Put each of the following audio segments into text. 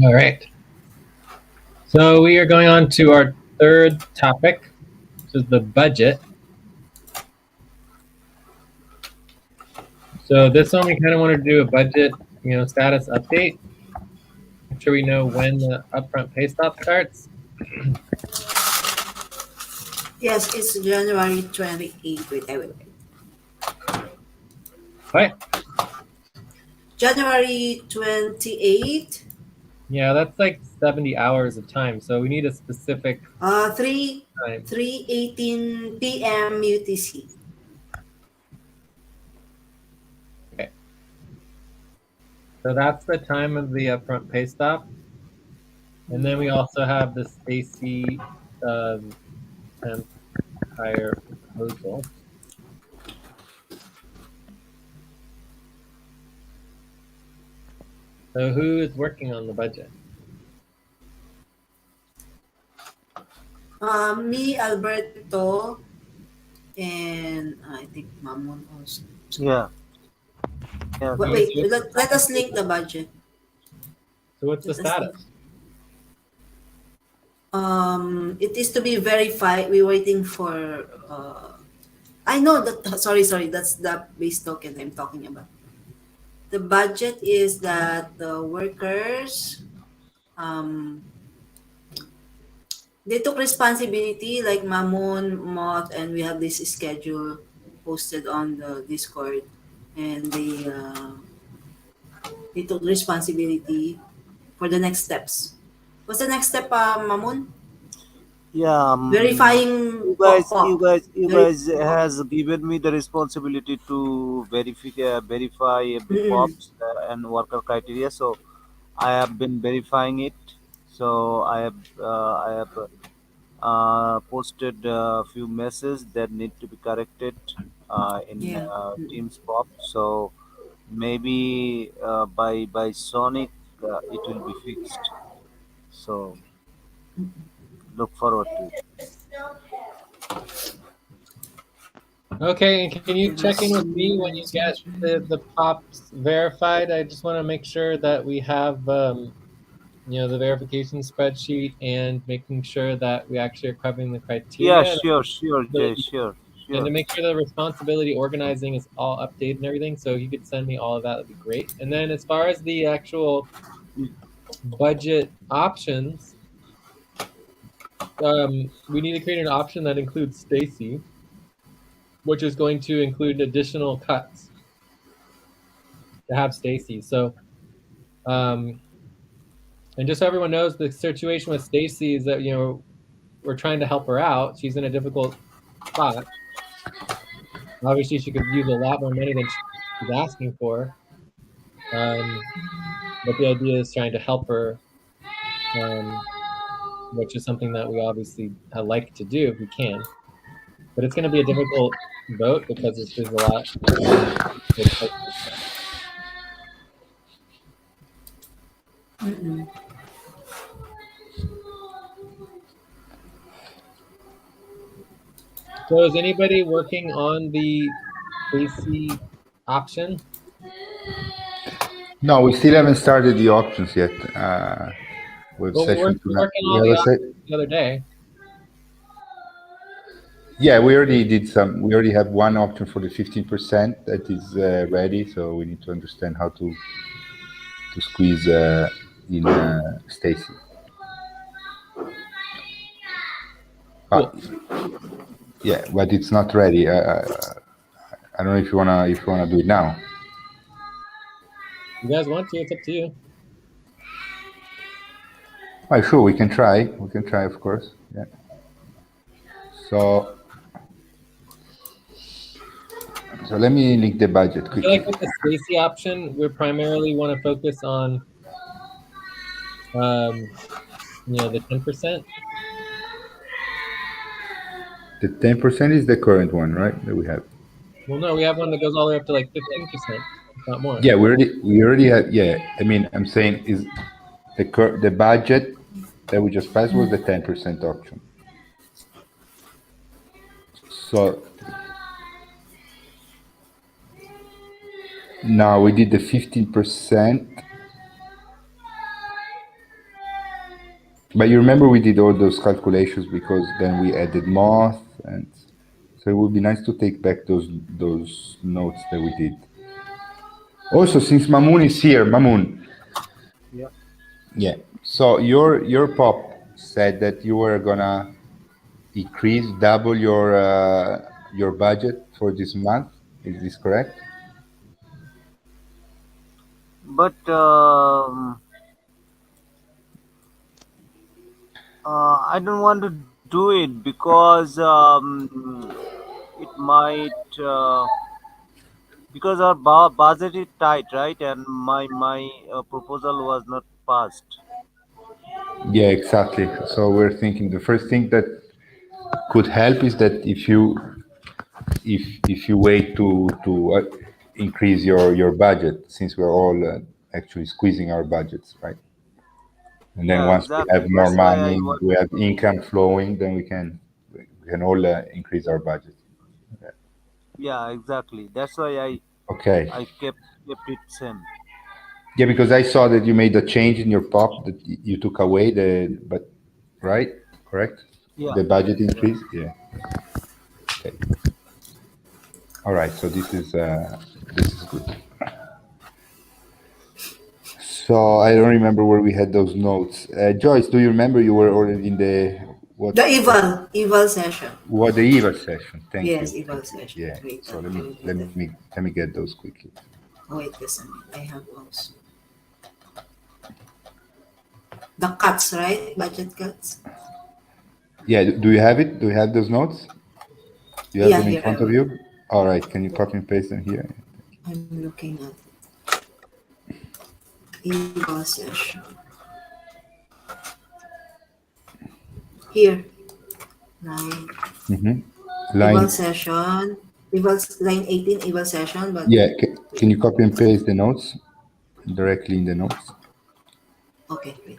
All right. So we are going on to our third topic, which is the budget. So this one we kind of want to do a budget, status update. Make sure we know when the upfront pay stop starts. Yes, it's January 28th. Wait. What? January 28th, Yeah, that's like 70 hours of time. So we need a specific 3 time. 3:18 p.m. UTC. Okay. So that's the time of the upfront pay stop. And then we also have the Stacy temp hire proposal. So who is working on the budget? Me, Alberto, and I think Mamon also. Yeah. Yeah. Wait, let us link the budget. So what's the Let us link. status? It is to be verified. We're waiting for. I know that. Sorry. That's the base token I'm talking about. The budget is that the workers, they took responsibility, like Mamun, Moth, and we have this schedule posted on the Discord, and they took responsibility for the next steps. What's the next step, Mamun? Yeah. Verifying. You guys has given me the responsibility to verify every POPs and worker criteria. So I have been verifying it. So I have posted a few messages that need to be corrected in Yeah. Teams POP. So maybe by Sonic it will be fixed. So look forward to it. Okay, and can you check in with me when you get the POPs verified? I just want to make sure that we have the verification spreadsheet and making sure that we actually are covering the criteria. Yeah, sure, Jay, sure. And to make sure the responsibility organizing is all updated and everything. So if you could send me all of that, that'd be great. And then as far as the actual budget options, we need to create an option that includes Stacy, which is going to include additional cuts to have Stacy. So, and just so everyone knows, the situation with Stacy is that we're trying to help her out. She's in a difficult spot. Obviously, she could use a lot more money than she's asking for. But the idea is trying to help her, which is something that we obviously like to do if we can. But it's going to be a difficult vote because there's a lot. So is anybody working on the AC option? No, we still haven't started the options yet. With Well, session we're tonight. working on the options the other day. Yeah, we already did some. We already have one option for the 15% that is ready. So we need to understand how to squeeze in Stacy. Cool. Yeah, but it's not ready. I don't know if you wanna do it now. You guys want to? It's up to you. Oh, sure, we can try. We can try, of course. Yeah. So let me link the budget quickly. I feel like with the Stacy option, we primarily want to focus on, the 10%. The 10% is the current one, right? That we have. Well, no, we have one that goes all the way up to like 15%, if not more. Yeah, we already have. Yeah, I mean, I'm saying is the budget that we just passed was the 10% option. So now we did the 15%. But you remember we did all those calculations because then we added moth, and so it would be nice to take back those notes that we did. Also, since Mamoon is here, Mamoon. Yeah. Yeah. So your pop said that you were gonna increase double your budget for this month. Is this correct? But I don't want to do it because it might because our budget is tight, right? And my proposal was not passed. Yeah, exactly. So we're thinking the first thing that could help is that if you wait to increase your budget, since we're all actually squeezing our budgets, right? And then Yeah, once we exactly. have more That's why I money, was. we have income flowing, then we can all increase our budget. Yeah, exactly. That's why Okay. I kept it same. Yeah, because I saw that you made a change in your pop that you took away but right, correct? Yeah, The budget yeah. increase. Yeah. Okay. All right. So this is good. So I don't remember where we had those notes. Joyce, do you remember you were already in the what? The eval session. What the EVA session? Thank Yes, you. eval session. Yeah. Wait, So I let will me do let that. me let me get those quickly. Oh, wait, just a minute. I have also the cuts, right? Budget cuts. Yeah. Do you have it? Do you have those notes? Do you have Yeah, them in here I front of will. you? All right. Can you copy and paste them here? I'm looking at eval session. Here, line Mm-hmm. eval Line. session. Eval line 18 eval session, but Yeah. Can you copy and paste the notes directly in the notes? okay, wait.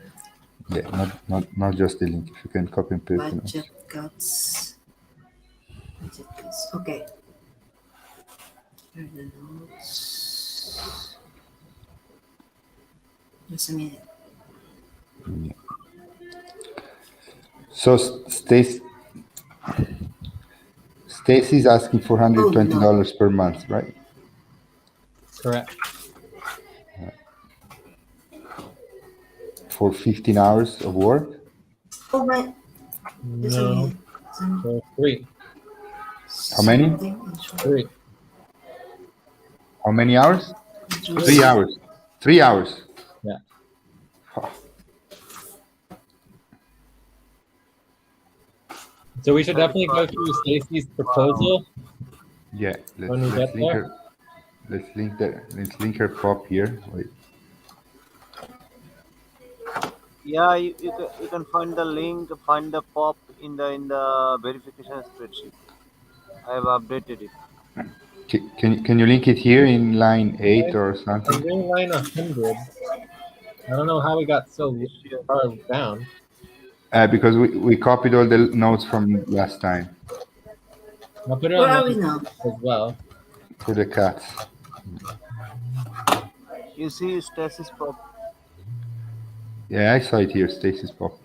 Yeah. Not just the link. If you can copy and paste the notes. Budget cuts. Budget cuts. Okay. Here are the notes. Just a minute. Yeah. So Stacy's asking for Oh no. $120 per month, right? Correct. For 15 hours of work. Oh my. Just a No, minute. so 3. How many? Something is wrong. 3. How many hours? 3 Three. hours. 3 hours. Yeah. So we should definitely go through Stacy's proposal. Yeah. When we Let's get link there. her. Let's link her pop here. Wait. Yeah, you can find the link, find the pop in the verification spreadsheet. I have updated it. Can you link it here in line 8 or I'm something? doing line 100. I don't know how we got so far down. Because we copied all the notes from last time I'll put it Where on are we now? as well. for the cuts. You see stasis pop. Yeah, I saw it here. Stacy's pop.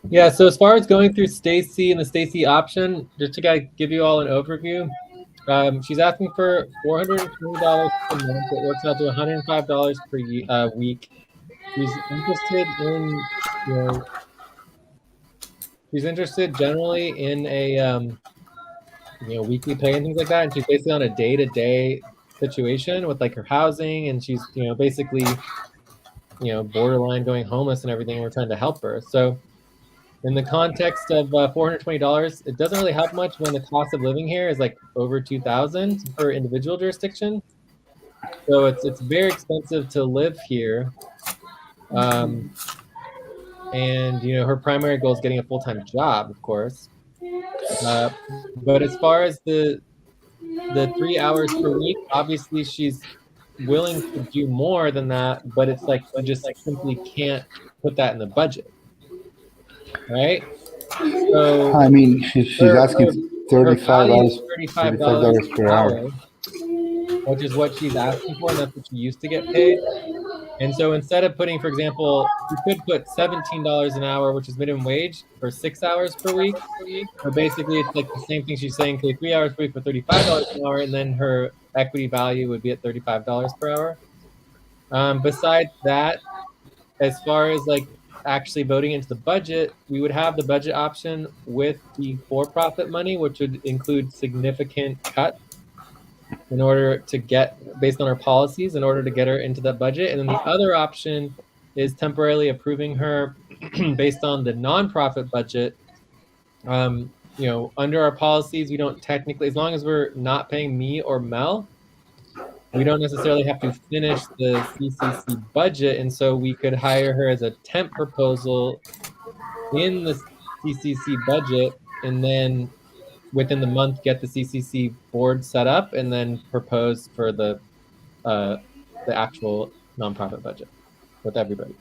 Yeah, so as far as going through Stacy and the Stacy option, just to give you all an overview, she's asking for $420 per month. It works out to $105 per week. She's interested in, she's interested generally in a, weekly pay and things like that. And she's basically on a day-to-day situation with like her housing, and she's, basically, borderline going homeless and everything. And we're trying to help her. So in the context of $420, it doesn't really help much when the cost of living here is like over $2,000 per individual jurisdiction. So it's very expensive to live here. And her primary goal is getting a full-time job, of course. But as far as the 3 hours per week, obviously she's willing to do more than that, but it's like you just simply can't put that in the budget, right? So I mean, she's asking her $35 value is $35 per hour. which is what she's asking for, and that's what she used to get paid. And so instead of putting, for example, you could put $17 an hour, which is minimum wage, for 6 hours per week. But basically, it's like the same thing she's saying, okay, 3 hours per week for $35 an hour, and then her equity value would be at $35 per hour. Besides that, as far as like actually voting into the budget, we would have the budget option with the for-profit money, which would include significant cuts in order to get, based on our policies, in order to get her into that budget. And then the other option is temporarily approving her based on the nonprofit budget. You know, under our policies, we don't technically, as long as we're not paying me or Mel, we don't necessarily have to finish the CCC budget. And so we could hire her as a temp proposal in the CCC budget, and then within the month get the CCC board set up, and then propose for the actual nonprofit budget with everybody.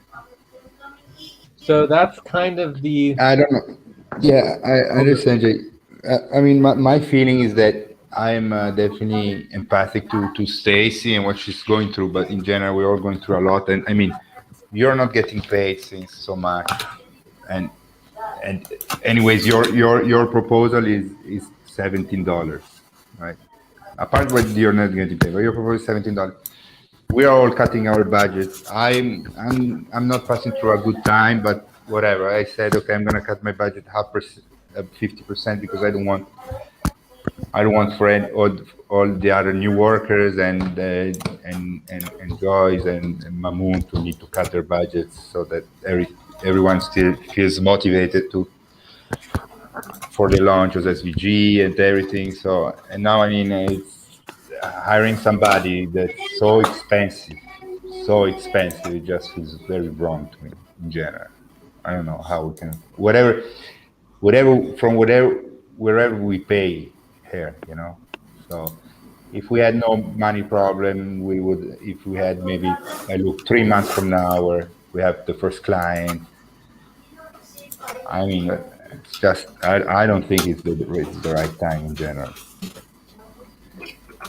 So that's kind of the. I don't know. Yeah, I understand, Jay. I mean, my feeling is that I'm definitely empathic to Stacy and what she's going through, but in general, we're all going through a lot. And I mean, you're not getting paid since so much, and anyways, your proposal is $17, right? Apart what you're not getting paid, but your proposal is $17. We are all cutting our budgets. I'm not passing through a good time, but whatever. I said, okay, I'm gonna cut my budget 50% because I don't want for all the other new workers and Joyce and Mamoon to need to cut their budgets so that everyone still feels motivated for the launch of SVG and everything. So, and now, I mean, it's hiring somebody that's so expensive, it just feels very wrong to me in general. I don't know how we can, wherever we pay here, you know. So if we had no money problem, we would, if we had maybe, I look 3 months from now where we have the first client, I mean, it's just, I don't think it's the right time in general.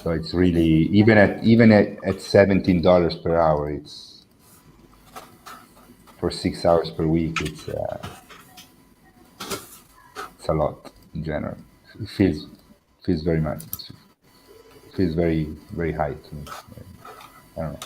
So it's really, even at $17 per hour, it's for 6 hours per week, it's a lot in general. It feels very much, it feels very, very high to me. I don't know.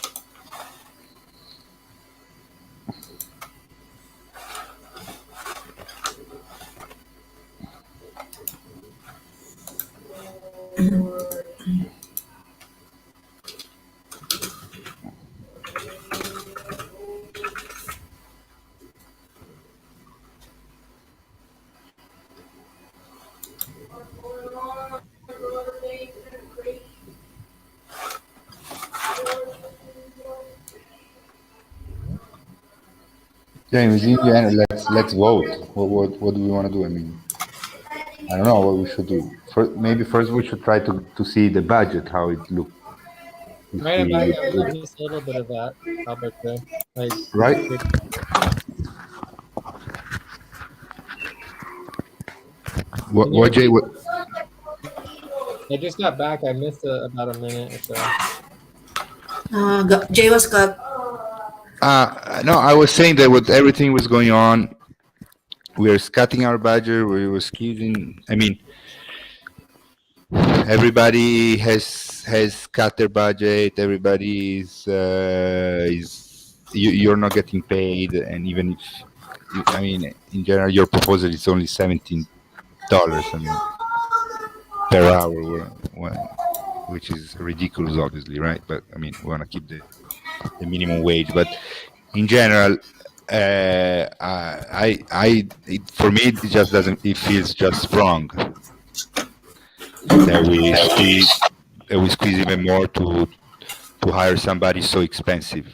James, let's vote. What do we want to do? I mean, I don't know what we should do. Maybe first we should try to see the budget, how it looks. Right, I missed a little bit of that, Alberto. Right? What, Jay? What? I just got back. I missed about a minute or so. Jay was cut. No, I was saying that with everything was going on, we are cutting our budget. We were squeezing. I mean, everybody has cut their budget. Everybody you're not getting paid, and even if I mean, in general, your proposal is only $17. I mean, per hour, which is ridiculous, obviously, right? But I mean, we want to keep the minimum wage. But in general, for me, it just doesn't. It feels just wrong that we squeeze even more to hire somebody so expensive.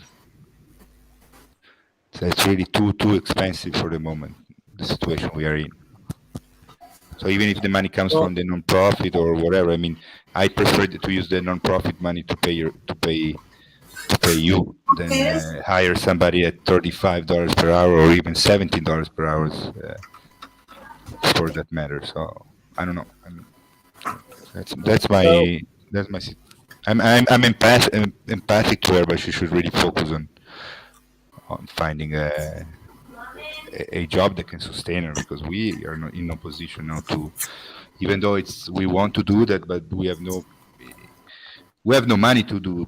So it's really too expensive for the moment, the situation we are in. So even if the money comes from the non-profit or whatever, I mean, I prefer to use the non-profit money to pay you than hire somebody at $35 per hour or even $17 per hour, for that matter. So I don't know. I mean, that's my. I'm empathic to her, but she should really focus on finding a job that can sustain her, because we are not in no position now to, even though we want to do that, but we have no money to do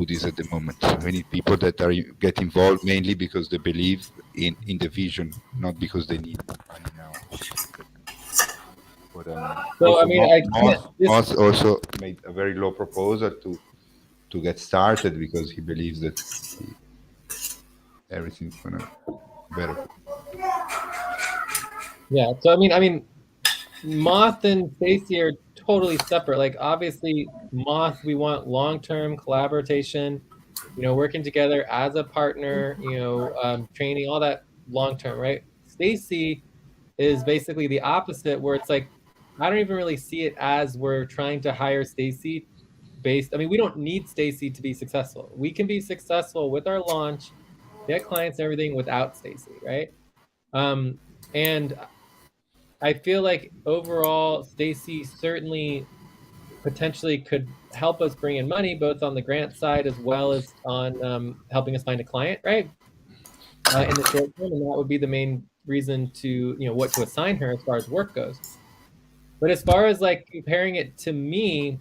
this at the moment. We need people that get involved mainly because they believe in the vision, not because they need money now. But So also, I mean, I can't. Moss also made a very low proposal to get started, because he believes that everything's gonna better. Yeah. So I mean, Moth and Stacy are totally separate. Like obviously, Moth, we want long-term collaboration, working together as a partner, training, all that long-term, right? Stacy is basically the opposite, where it's like, I don't even really see it as we're trying to hire Stacy based. I mean, we don't need Stacy to be successful. We can be successful with our launch, get clients and everything without Stacy, right? And I feel like overall, Stacy certainly potentially could help us bring in money, both on the grant side as well as on helping us find a client, right? In the short term, and that would be the main reason to, what to assign her as far as work goes. But as far as like comparing it to me,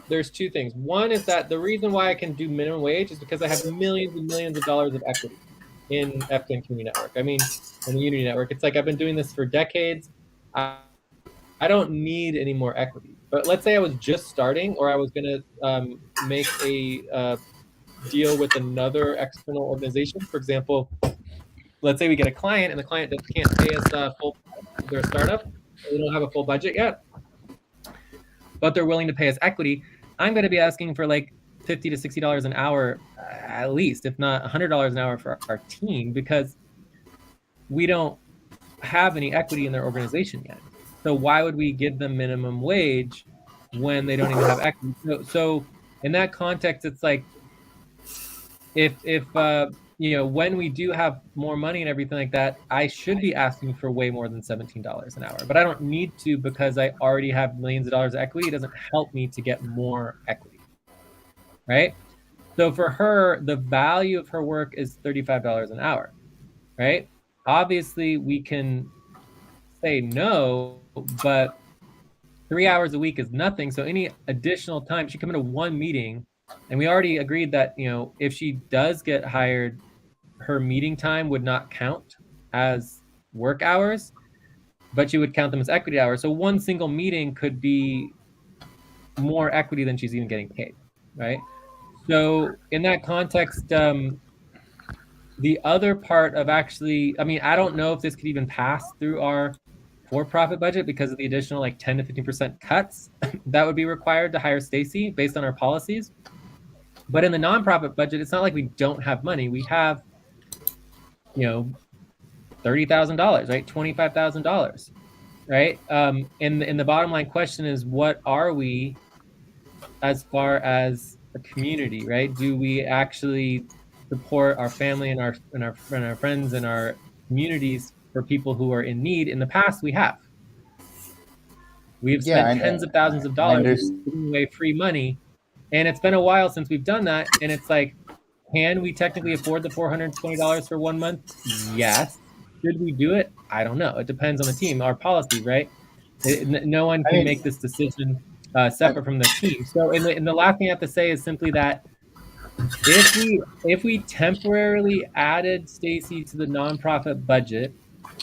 there's two things. One is that the reason why I can do minimum wage is because I have millions and millions of dollars of equity in FDN Community Network. I mean, in the Unity Network, it's like I've been doing this for decades. I don't need any more equity. But let's say I was just starting, or I was going to make a deal with another external organization. For example, let's say we get a client and the client can't pay us full. They're a startup. They don't have a full budget yet, but they're willing to pay us equity. I'm going to be asking for like $50 to $60 an hour, at least, if not $100 an hour for our team, because we don't have any equity in their organization yet. So why would we give them minimum wage when they don't even have equity? So in that context, it's like, if when we do have more money and everything like that, I should be asking for way more than $17 an hour, but I don't need to, because I already have millions of dollars of equity. It doesn't help me to get more equity, right? So for her, the value of her work is $35 an hour, right? Obviously, we can say no, but 3 hours a week is nothing. So any additional time, she come into one meeting, and we already agreed that, if she does get hired, her meeting time would not count as work hours, but she would count them as equity hours. So one single meeting could be more equity than she's even getting paid, right? So in that context, the other part of actually, I mean, I don't know if this could even pass through our for-profit budget because of the additional like 10 to 15% cuts that would be required to hire Stacy based on our policies. But in the nonprofit budget, it's not like we don't have money. We have, $30,000, right? $25,000, right? And the bottom line question is, what are we as far as a community, right? Do we actually support our family and our friends and our communities for people who are in need? In the past, we have. We've spent tens of thousands of dollars giving away free money, and it's been a while since we've done that. And it's like, can we technically afford the $420 for 1 month? Yes. Should we do it? I don't know. It depends on the team, our policy, right? No one can make this decision separate from the team. So, and the last thing I have to say is simply that if we temporarily added Stacy to the nonprofit budget,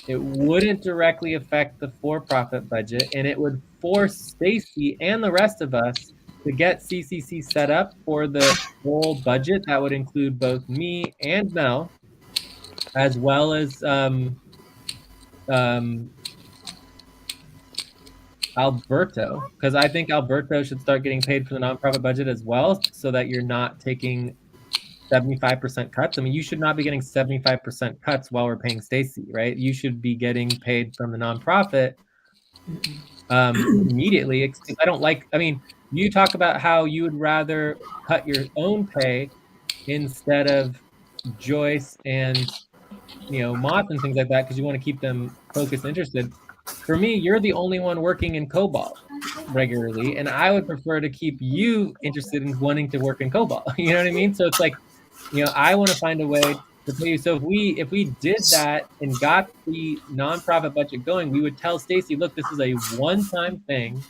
it wouldn't directly affect the for-profit budget, and it would force Stacy and the rest of us to get CCC set up for the full budget. That would include both me and Mel, as well as Alberto, because I think Alberto should start getting paid for the nonprofit budget as well, so that you're not taking 75% cuts. I mean, you should not be getting 75% cuts while we're paying Stacy, right? You should be getting paid from the nonprofit immediately. I mean, you talk about how you would rather cut your own pay instead of Joyce and Moth and things like that, because you want to keep them focused and interested. For me, you're the only one working in COBOL regularly, and I would prefer to keep you interested in wanting to work in COBOL. You know what I mean? So it's like, I want to find a way to pay you. So if we did that and got the nonprofit budget going, we would tell Stacy, look, this is a one-time thing,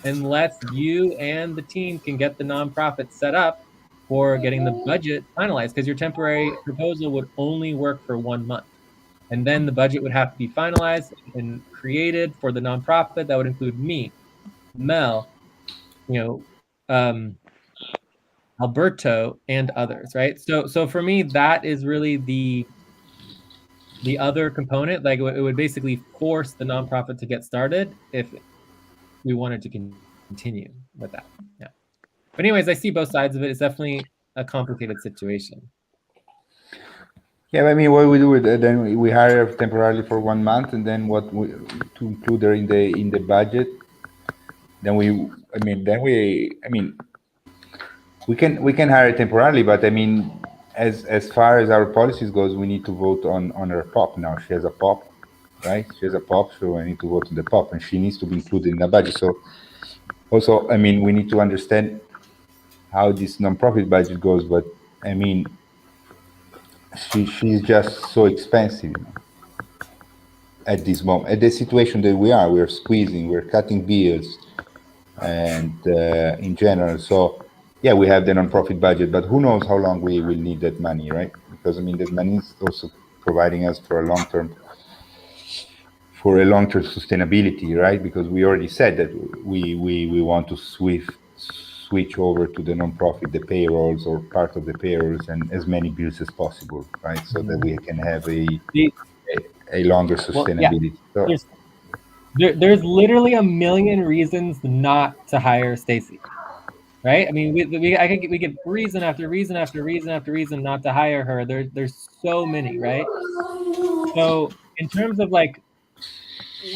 unless you and the team can get the nonprofit set up for getting the budget finalized, because your temporary proposal would only work for 1 month. And then the budget would have to be finalized and created for the nonprofit. That would include me, Mel, Alberto, and others, right? So for me, that is really the other component. Like, it would basically force the nonprofit to get started if we wanted to continue with that. Yeah. But anyways, I see both sides of it. It's definitely a complicated situation. Yeah, I mean, what we do with then we hire her temporarily for 1 month, and then to include her in the budget. Then we can hire temporarily, but I mean, as far as our policies goes, we need to vote on her POP now. She has a POP, right? She has a POP, so I need to vote on the POP, and she needs to be included in the budget. So also, I mean, we need to understand how this nonprofit budget goes, but I mean, she's just so expensive at this moment. At the situation that we're squeezing, we're cutting bills, and in general. So yeah, we have the nonprofit budget, but who knows how long we will need that money, right? Because I mean, that money is also providing us for a long-term sustainability, right? Because we already said that we want to switch over to the nonprofit, the payrolls or part of the payrolls, and as many bills as possible, right? So that we can have a longer sustainability. Well, yeah. There's literally a million reasons not to hire Stacy, right? I mean, we get reason after reason after reason after reason not to hire her. There's so many, right? So in terms of like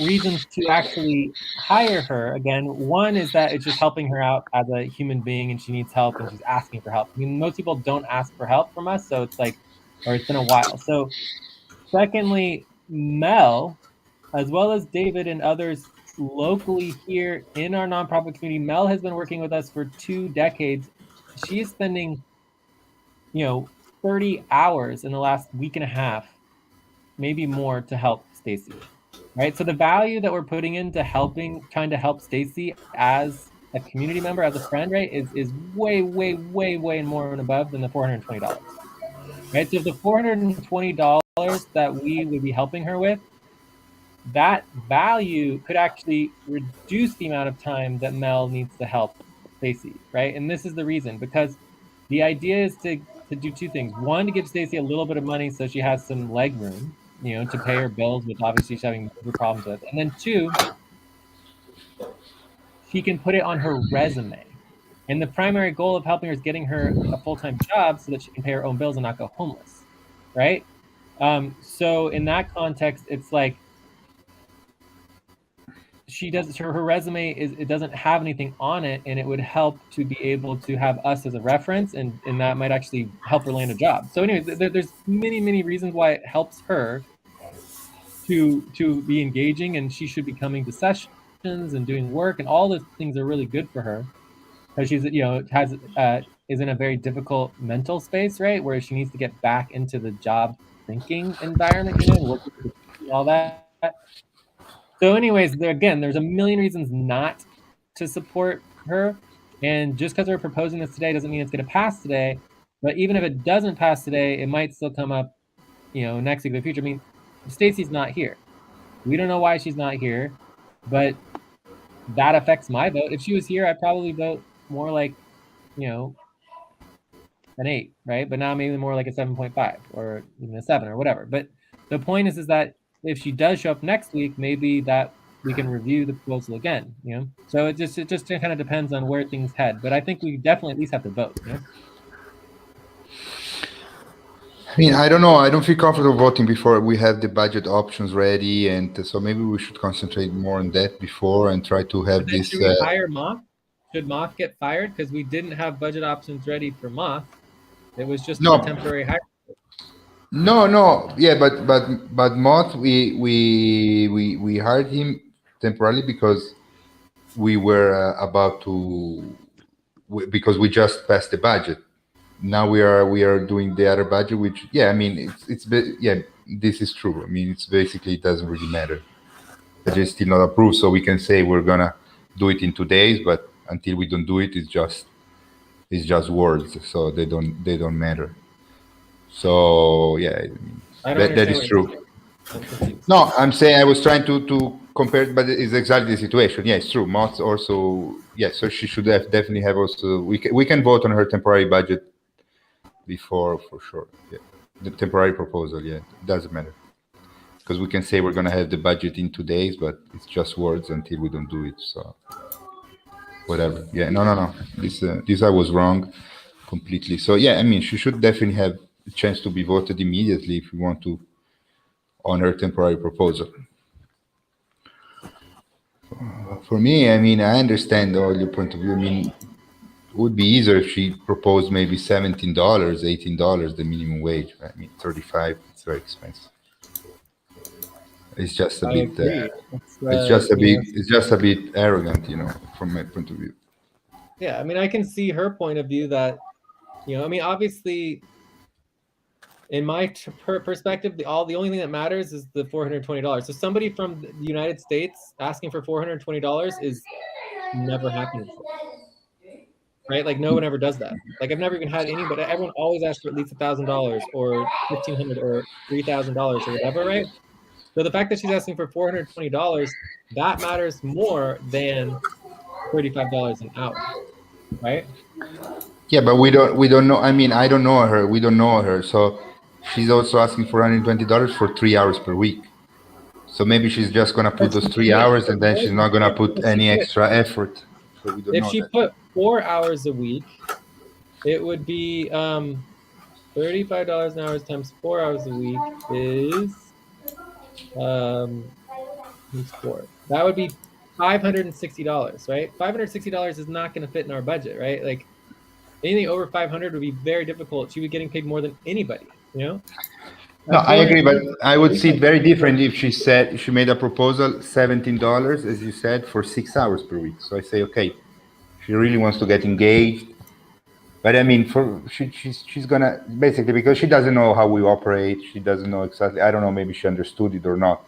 reasons to actually hire her, again, one is that it's just helping her out as a human being, and she needs help, and she's asking for help. I mean, most people don't ask for help from us, so it's like, or it's been a while. So secondly, Mel, as well as David and others locally here in our nonprofit community, Mel has been working with us for 2 decades. She is spending, 30 hours in the last week and a half, maybe more, to help Stacy, right? So the value that we're putting into trying to help Stacy as a community member, as a friend, right, is way, way, way, way more and above than the $420, right? So the $420 that we would be helping her with, that value could actually reduce the amount of time that Mel needs to help Stacy, right? And this is the reason, because the idea is to do 2 things. One, to give Stacy a little bit of money so she has some leg room, to pay her bills, which obviously she's having major problems with. And then 2, she can put it on her resume. And the primary goal of helping her is getting her a full-time job so that she can pay her own bills and not go homeless, right? So in that context, it's like, her resume it doesn't have anything on it, and it would help to be able to have us as a reference, and that might actually help her land a job. So anyways, there's many reasons why it helps her to be engaging, and she should be coming to sessions and doing work, and all those things are really good for her, because she's is in a very difficult mental space, right, where she needs to get back into the job thinking environment, and working with all that. So anyways, there's a million reasons not to support her. And just because we're proposing this today doesn't mean it's going to pass today. But even if it doesn't pass today, it might still come up, next week in the future. I mean, Stacy's not here. We don't know why she's not here, but that affects my vote. If she was here, I'd probably vote more like, an 8, right? But now maybe more like a 7.5 or even a 7 or whatever. But the point is that if she does show up next week, maybe that we can review the proposal again, So it just kind of depends on where things head. But I think we definitely at least have to vote, I mean, I don't know. I don't feel comfortable voting before we have the budget options ready, and so maybe we should concentrate more on that before and try to have this. Should we hire Moth? Should Moth get fired because we didn't have budget options ready for Moth? It was just a temporary hire. No. Yeah, but Moth, we hired him temporarily because we were because we just passed the budget, now we are doing the other budget, which I mean this is true. I mean it's basically it doesn't really matter. The budget is still not approved, so we can say we're gonna do it in 2 days, but until we don't do it, it's just words, so they don't matter. So I mean, I don't that understand is what you're true. saying. I'm confused. No, I'm saying I was trying to compare, but it's exactly the situation. Yeah, it's true. Moth also, so she should definitely have also. We can vote on her temporary budget before for sure. Yeah, the temporary proposal. Yeah, it doesn't matter because we can say we're gonna have the budget in 2 days, but it's just words until we don't do it. So whatever. Yeah, no. This I was wrong completely. So I mean, she should definitely have a chance to be voted immediately if we want to on her temporary proposal. For me, I mean, I understand all your point of view. I mean, it would be easier if she proposed maybe $17, $18, the minimum wage. I mean, 35, it's very expensive. It's just a I bit. agree. It's just a bit arrogant, from my point of view. Yeah, I mean, I can see her point of view that, I mean, obviously, in my perspective, the only thing that matters is the $420. So somebody from the United States asking for $420 is never happening before. Right? Like no one ever does that. Like I've never even had anybody. Everyone always asks for at least $1,000 or $1,500 or $3,000 or whatever, right? So the fact that she's asking for $420, that matters more than $35 an hour, right? Yeah, but we don't know. I mean, I don't know her. We don't know her. So she's also asking for $120 for 3 hours per week. So maybe she's just gonna put those 3 hours, and then she's not gonna put any extra effort. So we don't if know she that. put 4 hours a week, it would be $35 an hour times 4 hours a week is times 4. That would be $560, right? $560 is not going to fit in our budget, right? Like anything over 500 would be very difficult. She would be getting paid more than anybody, No, I agree, but I would see it very different if she made a proposal $17, as you said, for 6 hours per week. So I say, okay, she really wants to get engaged, but I mean, she's gonna basically, because she doesn't know how we operate, she doesn't know exactly. I don't know, maybe she understood it or not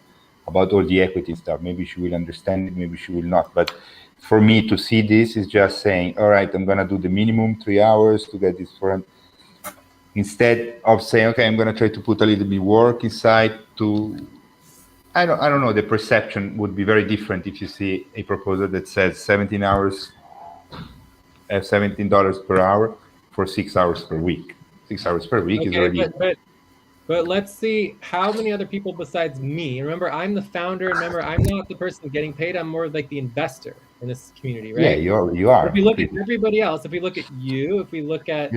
about all the equity stuff. Maybe she will understand it, maybe she will not. But for me to see this is just saying, all right, I'm gonna do the minimum 3 hours to get this for. Instead of saying, okay, I'm going to try to put a little bit work inside I don't know, the perception would be very different if you see a proposal that says 17 hours at $17 per hour for 6 hours per week. 6 hours per week is already. But let's see how many other people besides me. Remember, I'm the founder. Remember, I'm not the person getting paid. I'm more like the investor in this community, right? Yeah, you are. If we look at everybody else, if we look at you, if we look at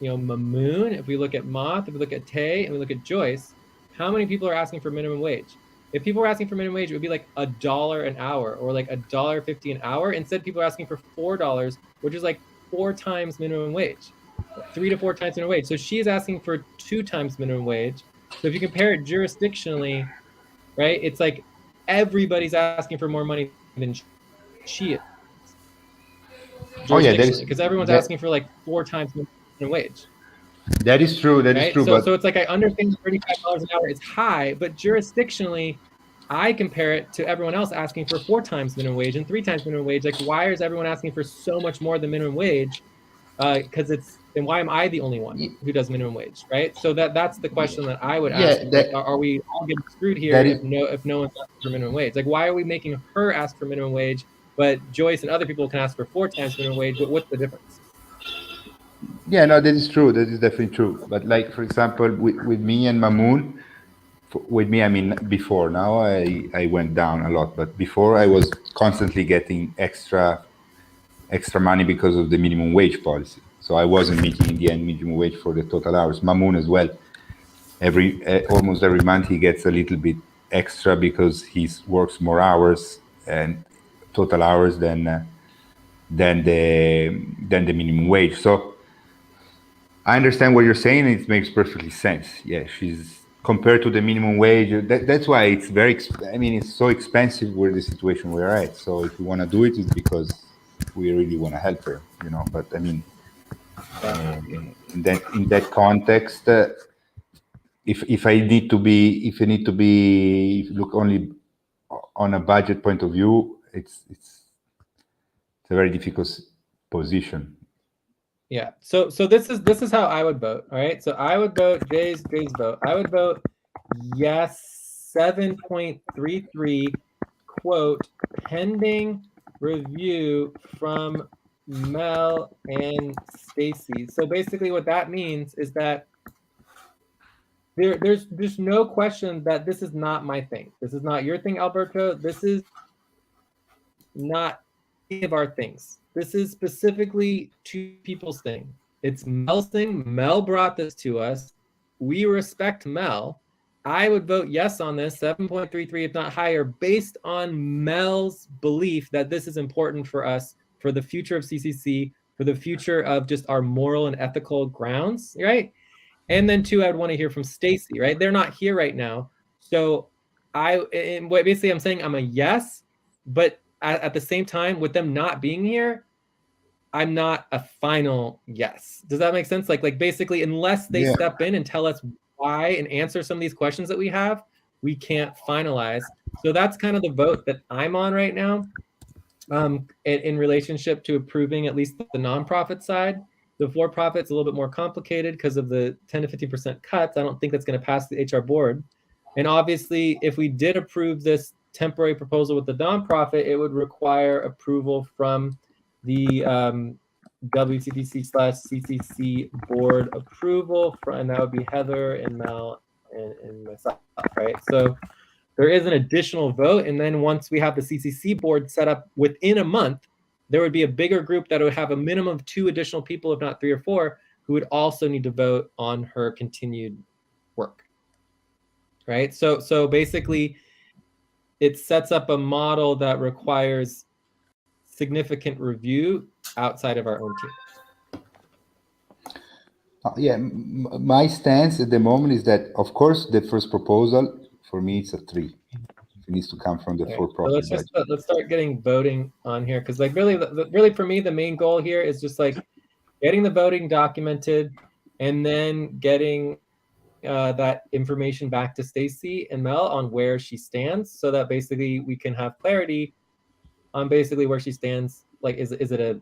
Mamoon, if we look at Moth, if we look at Tay, and we look at Joyce, how many people are asking for minimum wage? If people were asking for minimum wage, it would be like $1 an hour or like $1.50 an hour. Instead, people are asking for $4, which is like 4 times minimum wage, 3 to 4 times minimum wage. So she's asking for 2 times minimum wage. So if you compare it jurisdictionally, right, it's like everybody's asking for more money than she is. Because everyone's asking for like 4 times minimum wage. That is true. That is true. So it's like I understand $35 an hour is high, but jurisdictionally, I compare it to everyone else asking for 4 times minimum wage and 3 times minimum wage. Like, why is everyone asking for so much more than minimum wage? Because then why am I the only one who does minimum wage, right? So that's the question that I would ask. Like, are we all getting screwed here if no one's asking for minimum wage? Like, why are we making her ask for minimum wage, but Joyce and other people can ask for 4 times minimum wage? But what's the difference? Yeah, no, that is true. That is definitely true. But like, for example, with me and Mamoon, with me, I mean, before, now I went down a lot, but before I was constantly getting extra money because of the minimum wage policy. So I wasn't meeting in the end minimum wage for the total hours. Mamoon as well. Almost every month he gets a little bit extra because he works more hours and total hours than the minimum wage. So I understand what you're saying. It makes perfectly sense. Yeah, she's compared to the minimum wage. That's why it's it's so expensive with the situation we're at. So if we want to do it, it's because we really want to help her, But I mean, In that context, if I need to be, if look only on a budget point of view, it's a very difficult position. Yeah. So this is how I would vote. All right. So I would vote Jay's vote. I would vote yes 7.33 quote pending review from Mel and Stacy. So basically what that means is that there's no question that this is not my thing. This is not your thing, Alberto. This is not any of our things. This is specifically two people's thing. It's Mel's thing. Mel brought this to us. We respect Mel. I would vote yes on this, 7.33, if not higher, based on Mel's belief that this is important for us, for the future of CCC, for the future of just our moral and ethical grounds, right? And then two, I would want to hear from Stacy, right? They're not here right now. So basically I'm saying I'm a yes, but at the same time, with them not being here, I'm not a final yes. Does that make sense? Like basically, unless they step in and tell us why and answer some of these questions that we have, we can't finalize. So that's kind of the vote that I'm on right now, in relationship to approving at least the nonprofit side. The for-profit's a little bit more complicated because of the 10 to 50% cuts. I don't think that's going to pass the HR board. And obviously, if we did approve this temporary proposal with the nonprofit, it would require approval from the WCPC/CCC board approval, and that would be Heather and Mel and myself, right? So there is an additional vote, and then once we have the CCC board set up within a month, there would be a bigger group that would have a minimum of 2 additional people, if not 3 or 4, who would also need to vote on her continued work, right? So basically, it sets up a model that requires significant review outside of our own team. Yeah, my stance at the moment is that, of course, the first proposal for me it's a 3. It needs to come from the for-profit. So let's start getting voting on here, because like really for me the main goal here is just like getting the voting documented, and then getting that information back to Stacy and Mel on where she stands, so that basically we can have clarity on basically where she stands. Like, is it a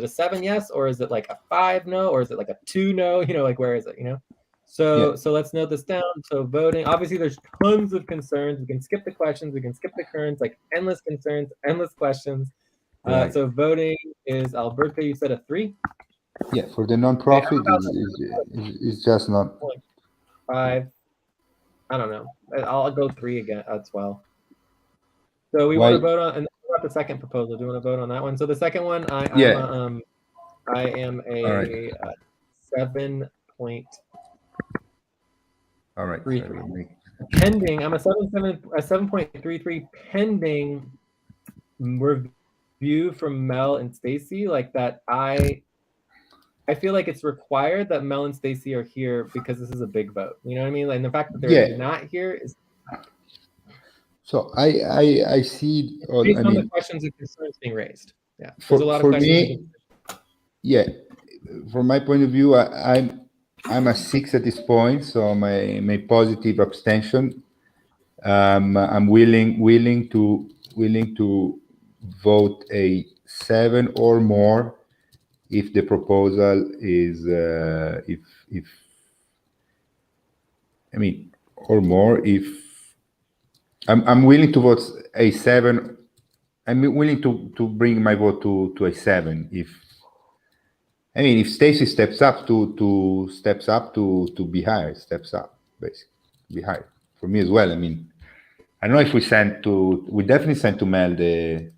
7 yes, or is it like a 5 no, or is it like a 2 no? You know, like where is it? You know. So let's note this down. So voting, obviously there's tons of concerns. We can skip the questions, we can skip the currents, like endless concerns, endless questions. Right. So voting is, Alberto, you said a 3? Yeah, for the nonprofit is just not 5. I don't know. I'll go 3 again as well. So we want to vote on, and what about the second proposal? Do you want to vote on that one? So the second one, I am a 7. All right. Pending, I'm a 7.33 pending review from Mel and Stacy. Like that, I feel like it's required that Mel and Stacy are here because this is a big vote. You know what I mean? Like, and the fact that they're not here is. So I see. Based on the questions and concerns being raised. Yeah, there's a lot of questions. Yeah, from my point of view, I'm a 6 at this point, so my positive abstention. I'm willing to vote a 7 or more if the proposal is if I mean, or more if I'm willing to vote a 7. I'm willing to bring my vote to a 7 if Stacy steps up to be higher, steps up basically be higher for me as well. I mean, I don't know if we definitely sent to Mel the,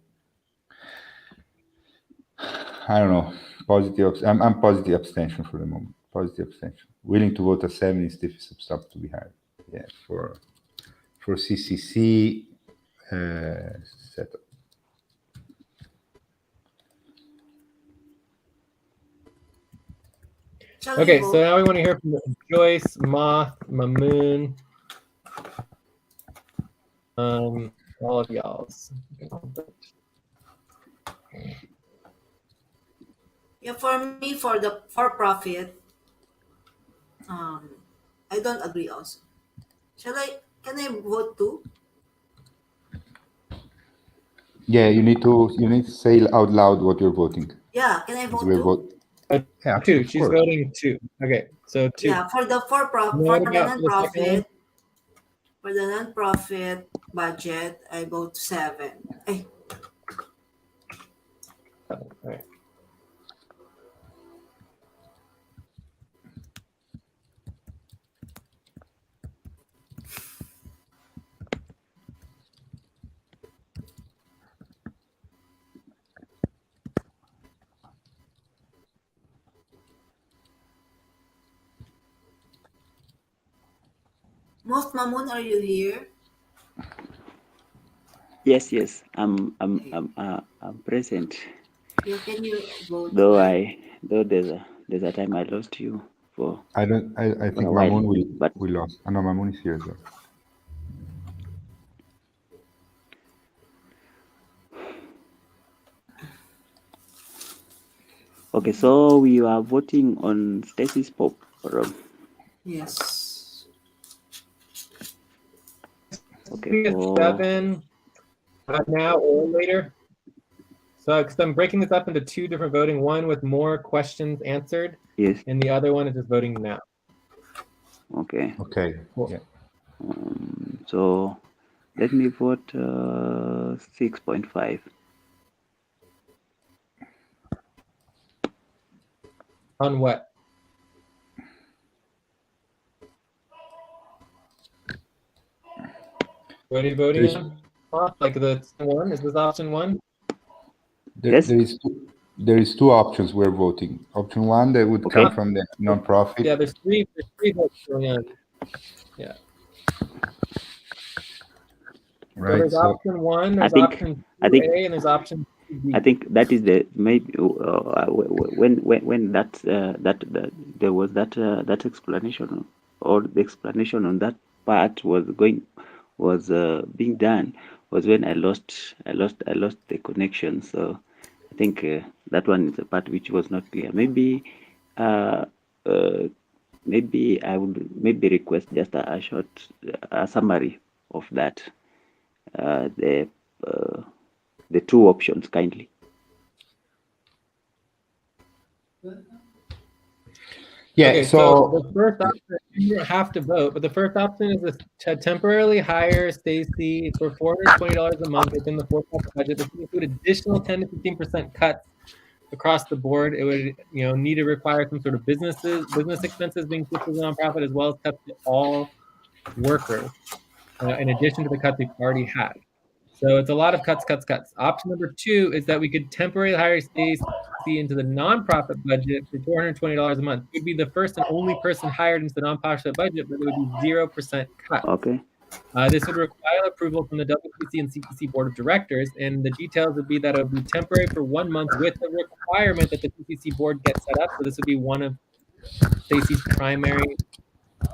I don't know, positive. I'm positive abstention for the moment. Positive abstention. Willing to vote a 7 if Stacy steps up to be higher. Yeah, for CCC setup. Okay, so now we want to hear from Joyce, Moth, Mamoon, all of y'all's. Yeah, for me, for the for-profit, I don't agree also. Can I vote too? Yeah, you need to say out loud what you're voting. Yeah, can I As vote we too? vote. Yeah, Two. of She's course. voting two. Okay, so two. Yeah, for the What for the about for the second one? non-profit budget, I vote 7. Eh, All right. Most Mamun, are you here? Yes, Okay. I'm present. Yeah, can you vote Though like there's a time I lost you for I a think while, Mamun but will lost. I know Mamun is here though. okay. So we are voting on Stacy's pop. yes. Okay, It's for 7 now or later. So, because I'm breaking this up into two different voting, one with more questions answered, yes. and the other one is just voting now. Okay. Okay. Cool. Yeah. So let me vote 6.5. On what? What are you voting There's- on? Like the one? Is this option one? Yes. There is two options we're voting. Option one that would Okay. come from the nonprofit. Yeah, there's three votes going on. Yeah. Right. So there's So option one, there's think- option I think- 2A, and there's option 2B. I think that is the maybe when there was that explanation, or the explanation on that part was being done, was when I lost the connection. So I think that one is a part which was not clear. Maybe maybe I would request just a short summary of that, the two options kindly. yeah. Okay, so the first option, you don't have to vote, but the first option is to temporarily hire Stacy for $420 a month within the for-profit budget. This would include additional 10 to 15% cuts across the board. It would, need to require some sort of business expenses being pushed to the nonprofit, as well as cuts to all workers, in addition to the cuts we've already had. So it's a lot of cuts. Option number 2 is that we could temporarily hire Stacy into the nonprofit budget for $420 a month. It would be the first and only person hired into the nonprofit budget, but it would be 0% cut. Okay. This would require approval from the WPC and CPC board of directors, and the details would be that it would be temporary for 1 month with the requirement that the PPC board get set up. So this would be one of Stacy's primary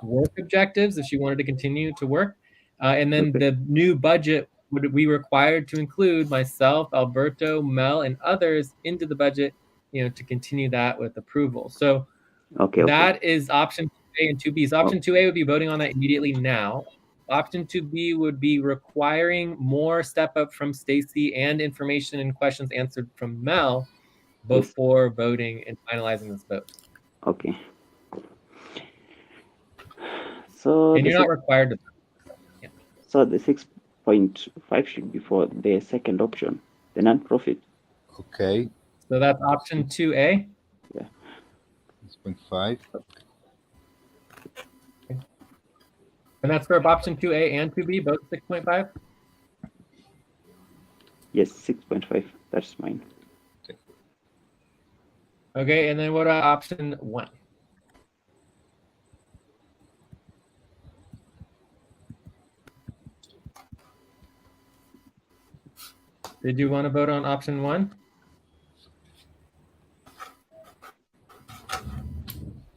work objectives if she wanted to continue to work. And then Okay. the new budget would be required to include myself, Alberto, Mel, and others into the budget, to continue that with approval. So Okay. that is option 2A and 2B. So option 2A would be voting on that immediately now. Option 2B would be requiring more step up from Stacy and information and questions answered from Mel before voting and finalizing this vote. Okay. So And you're not required to. So the 6.5 should be for the second option, the non-profit. okay. So that's option 2A. Yeah. 6.5. And that's for option 2A and 2B, both 6.5? Yes, 6.5. That's mine. Okay, and then what about option 1? Did you want to vote on option 1?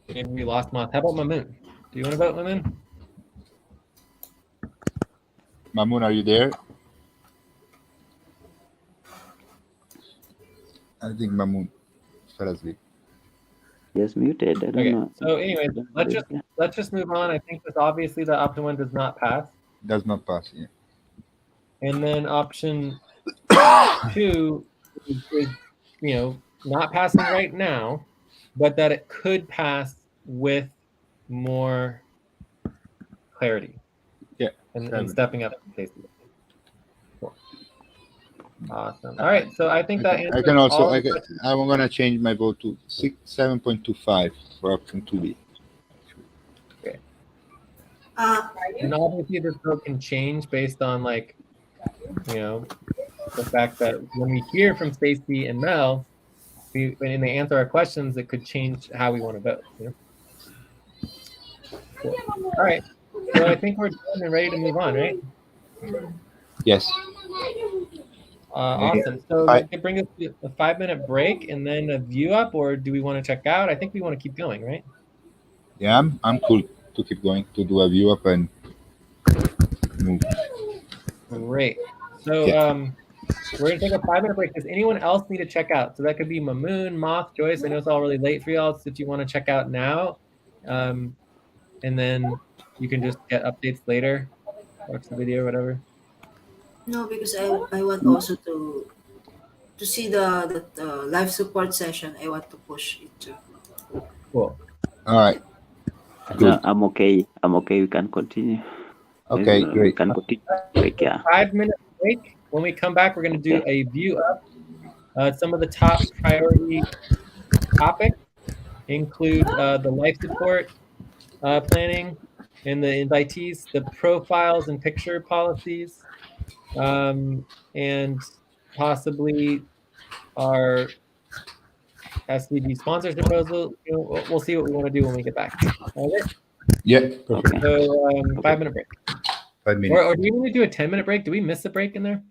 Maybe we lost Moth. How about Mamoon? Do you want to vote, Mamoon? Mamun, are you there? I think Mamun fell asleep. Just muted. I don't Okay. know. So anyway, I don't know let's this. just move on. I think that obviously the option 1 does not pass. Does not pass. Yeah. And then option 2 is not passing right now, but that it could pass with more clarity. Yeah. And stepping up to safety. Cool. Awesome. All right. So I think that answers I can also. all I the can, questions. I'm gonna change my vote to 7.25 for option 2B. Okay. Uh, And obviously this vote can change based on the fact that when we hear from Stacy and Mel, when they answer our questions, it could change how we want to vote. Cool. All right. So I think we're done and ready to move on, right? Yes. Awesome. So I- that could bring us to a 5-minute break and then a view up, or do we want to check out? I think we want to keep going, right? Yeah, I'm cool to keep going to do a view up and move. Great. So Yeah. we're gonna take a 5-minute break. Does anyone else need to check out? So that could be Mamoon, Moth, Joyce. I know it's all really late for y'all. So if you want to check out now, and then you can just get updates later, watch the video, whatever. no, because I want also to see the live support session. I want to push it too. Cool. All right. No, Good. I'm okay. I'm okay. We can continue. Okay. We Great. can continue. Break, yeah. 5-minute break. When we come back, we're going to do a view up. Some of the top priority topics include the life support planning and the invitees, the profiles and picture policies, and possibly our SVG sponsorship proposal. We'll see what we want to do when we get back. All right. Yeah. Okay. So 5-minute break. 5 minutes. Or do we want to do a 10-minute break? Do we miss a break in there?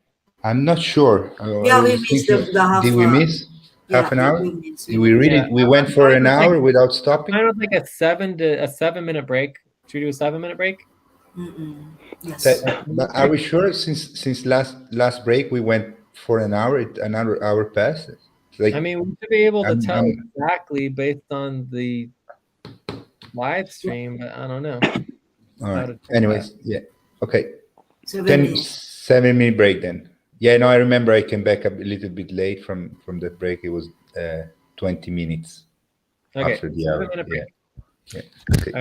I'm not sure. Yeah, I we was missed thinking, the half. did we miss half an hour? We missed. We really Yeah. we went for an hour without stopping. I don't think a 7-minute break. Should we do a 7-minute break? Mm-mm. Yes. But are we sure? Since last break we went for an hour. Another hour passed. Like, I mean, we should be able to I'm- tell I'm- exactly based on the live stream, but I don't know. all How right. to check Anyways, yeah. Okay. 7 minutes. 7-minute break then. Yeah. No, I remember I came back a little bit late from the break. It was 20 minutes Okay, after the hour. 7-minute break. Yeah. Okay.